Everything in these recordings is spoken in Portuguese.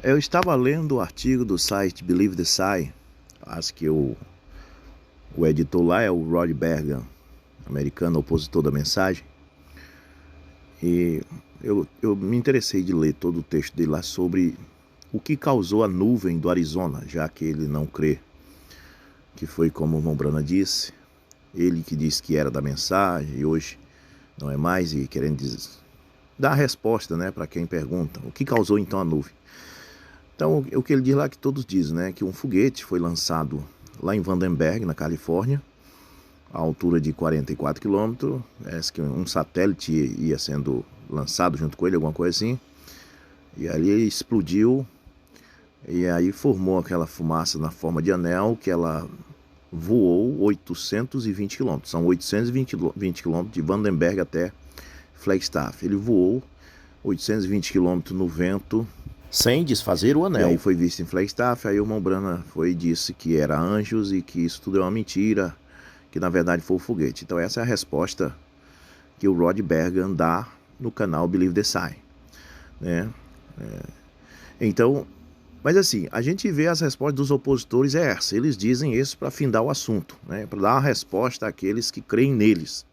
Eu estava lendo o artigo do site Believe the Sigh. Acho que o editor lá é o Rod Bergen, americano, opositor da mensagem. E eu me interessei de ler todo o texto dele lá sobre o que causou a nuvem do Arizona, já que ele não crê que foi como o Mombrana disse. Ele que disse que era da mensagem e hoje não é mais, e querendo dar a resposta, né, para quem pergunta. O que causou então a nuvem? Então, o que ele diz lá que todos dizem, né? Que um foguete foi lançado lá em Vandenberg, na Califórnia, a altura de 44 quilômetros. Parece que um satélite ia sendo lançado junto com ele, alguma coisa assim. E ali ele explodiu e aí formou aquela fumaça na forma de anel que ela voou 820 quilômetros. São 820 quilômetros de Vandenberg até Flagstaff. Ele voou 820 quilômetros no vento, sem desfazer o anel. E aí foi visto em Flagstaff, aí o Mombrana foi e disse que era anjos e que isso tudo é uma mentira, que na verdade foi o foguete. Então essa é a resposta que o Rod Bergen dá no canal Believe the Sigh, né? Então, mas assim, a gente vê as respostas dos opositores é essa. Eles dizem isso para findar o assunto, né? Para dar uma resposta àqueles que creem neles.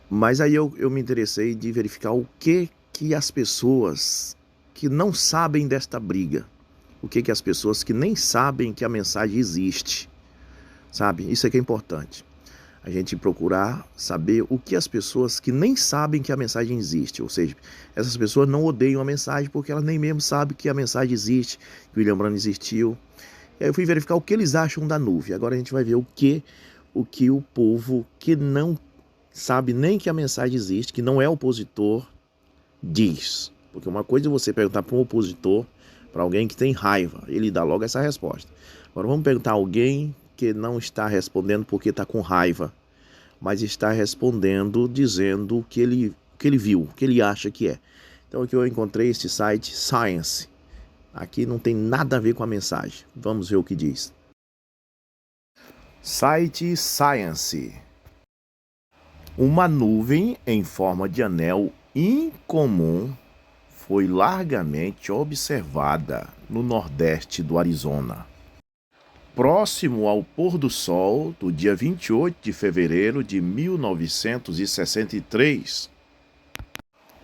Mas aí eu me interessei de verificar o que as pessoas que não sabem desta briga, o que as pessoas que nem sabem que a mensagem existe, sabe? Isso é que é importante. A gente procurar saber o que as pessoas que nem sabem que a mensagem existe, ou seja, essas pessoas não odeiam a mensagem porque elas nem mesmo sabem que a mensagem existe, que o William Branham existiu. E aí eu fui verificar o que eles acham da nuvem. Agora a gente vai ver o que o povo que não sabe nem que a mensagem existe, que não é opositor, diz. Porque uma coisa é você perguntar para um opositor, para alguém que tem raiva, ele dá logo essa resposta. Agora vamos perguntar a alguém que não está respondendo porque está com raiva, mas está respondendo dizendo o que ele viu, o que ele acha que é. Então aqui eu encontrei este site Science. Aqui não tem nada a ver com a mensagem. Vamos ver o que diz. Site Science. Uma nuvem em forma de anel incomum foi largamente observada no nordeste do Arizona, próximo ao pôr do sol do dia 28 de fevereiro de 1963.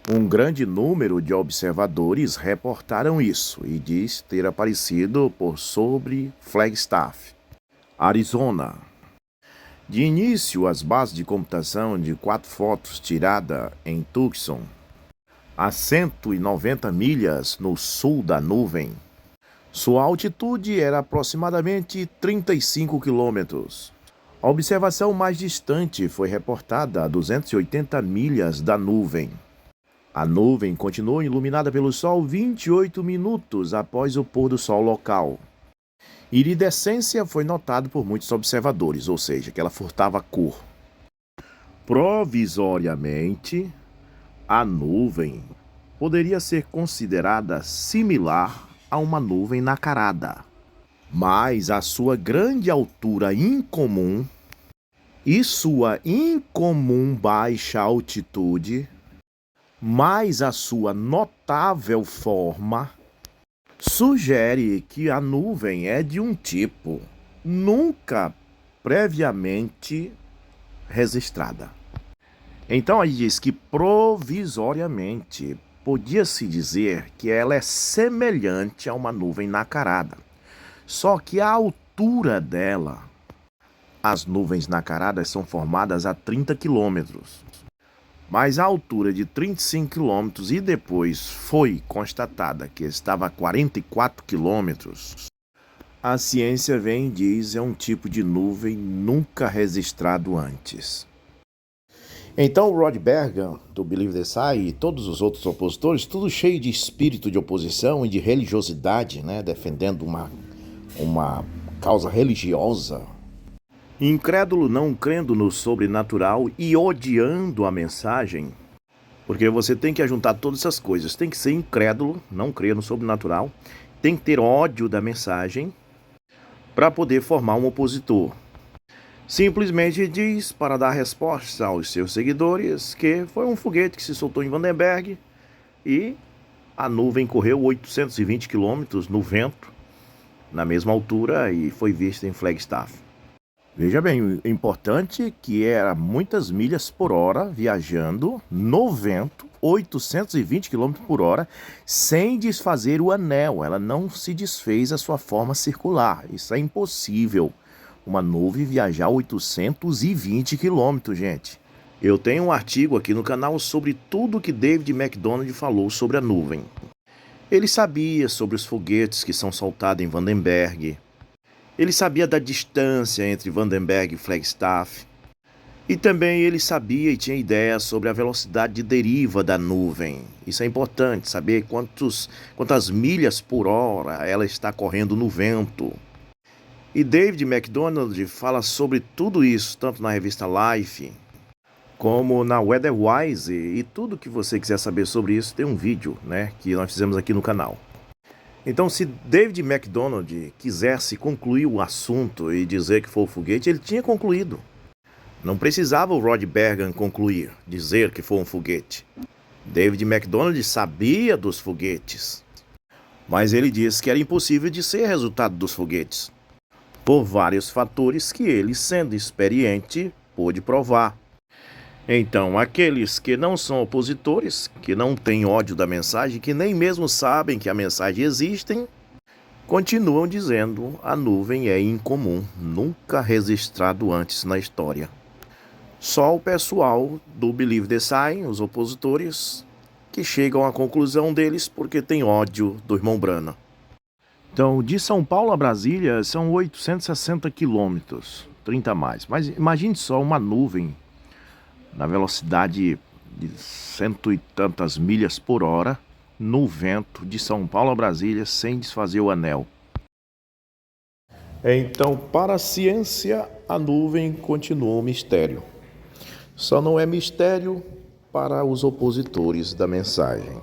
Um grande número de observadores reportaram isso e diz ter aparecido por sobre Flagstaff, Arizona. De início, as bases de computação de 4 fotos tiradas em Tucson, a 190 milhas no sul da nuvem. Sua altitude era aproximadamente 35 quilômetros. A observação mais distante foi reportada a 280 milhas da nuvem. A nuvem continuou iluminada pelo sol 28 minutos após o pôr do sol local. Iridescência foi notado por muitos observadores, ou seja, que ela furtava cor. Provisoriamente, a nuvem poderia ser considerada similar a uma nuvem nacarada, mas a sua grande altura incomum e sua incomum baixa altitude, mais a sua notável forma, sugere que a nuvem é de um tipo nunca previamente registrada. Então aí diz que provisoriamente podia-se dizer que ela é semelhante a uma nuvem nacarada. Só que a altura dela, as nuvens nacaradas são formadas a 30 quilômetros. Mas a altura de 35 quilômetros e depois foi constatada que estava a 44 quilômetros, a ciência vem e diz é um tipo de nuvem nunca registrado antes. Então o Rod Bergen, do Believe the Sigh, e todos os outros opositores, tudo cheio de espírito de oposição e de religiosidade, né, defendendo uma causa religiosa, incrédulo não crendo no sobrenatural e odiando a mensagem, porque você tem que ajuntar todas essas coisas, tem que ser incrédulo, não crer no sobrenatural, tem que ter ódio da mensagem para poder formar um opositor. Simplesmente diz, para dar resposta aos seus seguidores, que foi um foguete que se soltou em Vandenberg e a nuvem correu 820 quilômetros no vento, na mesma altura, e foi vista em Flagstaff. Veja bem, o importante é que era muitas milhas por hora viajando no vento, 820 km por hora, sem desfazer o anel. Ela não se desfez a sua forma circular. Isso é impossível. Uma nuvem viajar 820 km, gente. Eu tenho um artigo aqui no canal sobre tudo que David McDonald falou sobre a nuvem. Ele sabia sobre os foguetes que são soltados em Vandenberg. Ele sabia da distância entre Vandenberg e Flagstaff. E também ele sabia e tinha ideia sobre a velocidade de deriva da nuvem. Isso é importante, saber quantas milhas por hora ela está correndo no vento. E David McDonald fala sobre tudo isso, tanto na revista Life, como na Weatherwise. E tudo que você quiser saber sobre isso, tem um vídeo, né, que nós fizemos aqui no canal. Então, se David McDonald quisesse concluir o assunto e dizer que foi o foguete, ele tinha concluído. Não precisava o Rod Bergen concluir, dizer que foi um foguete. David McDonald sabia dos foguetes, mas ele disse que era impossível de ser resultado dos foguetes, por vários fatores que ele, sendo experiente, pôde provar. Então, aqueles que não são opositores, que não têm ódio da mensagem, que nem mesmo sabem que a mensagem existe, continuam dizendo a nuvem é incomum, nunca registrado antes na história. Só o pessoal do Believe the Sign, os opositores, que chegam à conclusão deles porque tem ódio do irmão Branham. Então, de São Paulo a Brasília são 860 quilômetros, 30 a mais. Mas imagine só uma nuvem na velocidade de cento e tantas milhas por hora, no vento, de São Paulo a Brasília, sem desfazer o anel. Então, para a ciência, a nuvem continua um mistério. Só não é mistério para os opositores da mensagem.